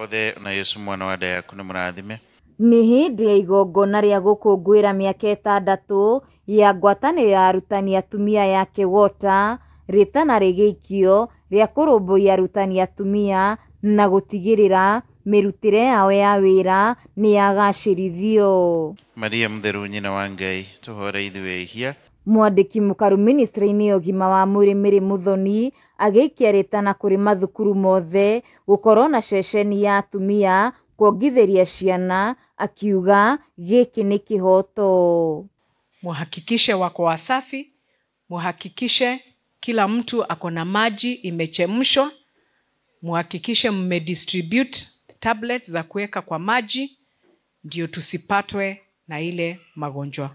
othe na Yesu mwana wa Dayaku nĩ mũrathime. Nĩ hĩndĩ ya igongona rĩa gũkũngũĩra mĩaka 6 ya ngwatanĩro ya arutani atumia ya KEWOTA, rĩtana rĩgĩikio rĩa kũrũmbũiya arutani atumia na gũtigĩrĩra mĩrutĩre yao ya wĩra nĩ yagacĩrithio. Maria mũtheru nyina wa Ngai, tũhore ithuĩ ehia. Mwandĩki mũkaru ministry-inĩ ya ũgima wa mwĩrĩ Mary Muthoni agĩikia rĩtana kũrĩ mathukuru mothe gũkorwo na ceceni ya atumia kuongithĩria ciana, akiuga gĩkĩ nĩ kĩhoto. Muhakikishe wako wasafi, muhakikishe kila mtu ako na maji imechemshwa, muhakikishe mmedistribute tablets za kuweka kwa maji ndio tusipatwe na ile magonjwa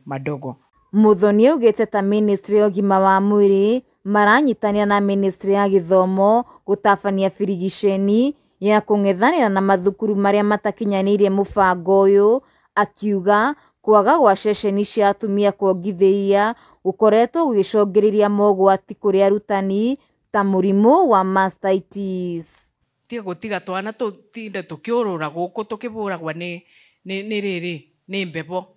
madogo. Muthoni augĩte ta ministry ya ũgima wa mwĩrĩ maranyitanĩra na ministry ya gĩthomo gũtabania birigiceni ya kũng'ethanĩra na mathukuru marĩa matakinyanĩirie mũbango ũyũ, akiuga kwaga gwa ceceni cia atumia kuongithĩria gũkoretwo gũgĩcũngĩrĩria mogwati kũrĩ arutani ta mũrimũ wa mastitis. Tiga gũtiga twana tũtinde tũkĩũrũra gũkũ tũkĩbũragwa nĩ mbebo.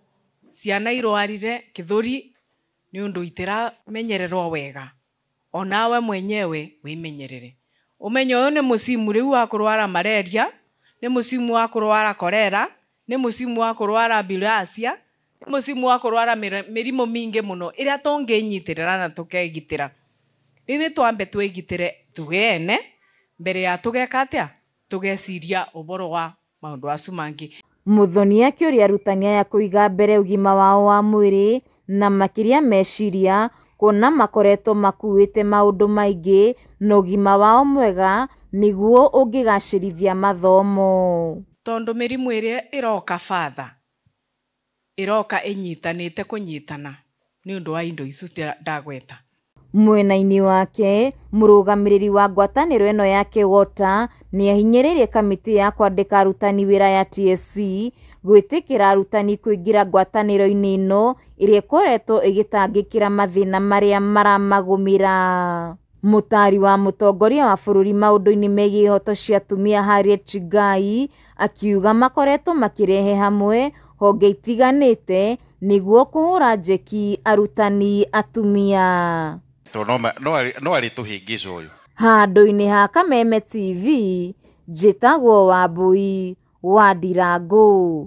Ciana irwarire kĩthũri nĩ ũndũ itiramenyererwo wega. Onawe mwenyewe wimenyerere. Umenye ũyũ nĩ mũsimu rĩu wa kũrwara malaria, nĩ mũsimu wa kũrwara kolera, nĩ mũsimu wa kũrwara bilharzia, nĩ mũsimu wa kũrwara mĩrimũ mingĩ mũno ĩrĩa tũngĩnyitĩrĩra na tũkegitĩra. Rĩu twambe twĩgitĩre tũgene mbere ya tũgeka atĩa tũgeciria ũboro wa maũndũ acu mangĩ. Muthoni akĩũria arutani aya kũiga mbere ũgima wao wa mwĩrĩ na makĩria meciria kuona makoretwo makuĩte maũndũ maingĩ na ũgima wao mwega nĩguo ũngĩgacĩrithia mathomo. Tondũ mĩrimũ ĩrĩa ĩroka fatha ĩroka ĩnyitanĩte kũnyitana nĩ ũndũ wa indo icu ndagweta. Mwena-inĩ wake mũrũgamĩrĩri wa ngwatanĩro ĩno ya KEWOTA nĩ ahinyĩrĩirie kamĩtĩ ya kwandĩka arutani wĩra ya TSC gwĩtĩkĩra arutani kũingĩra ngwatanĩro-inĩ ĩno ĩrĩa ĩkoretwo ĩgĩtangĩkĩra mathĩna marĩa maramagũmĩra. Mũtari wa mũtongoria wa bũrũri maũndũ-inĩ megiĩ ihoto cia atumia Harriet Chigai akiuga makoretwo makĩrehe hamwe honge itiganĩte nĩguo kũhũra njeki arutani atumia. No arĩ tũhĩngĩca ũyũ. Handũ-inĩ ha Kameme TV, njĩtagwo Wambui wa Ndirangũ.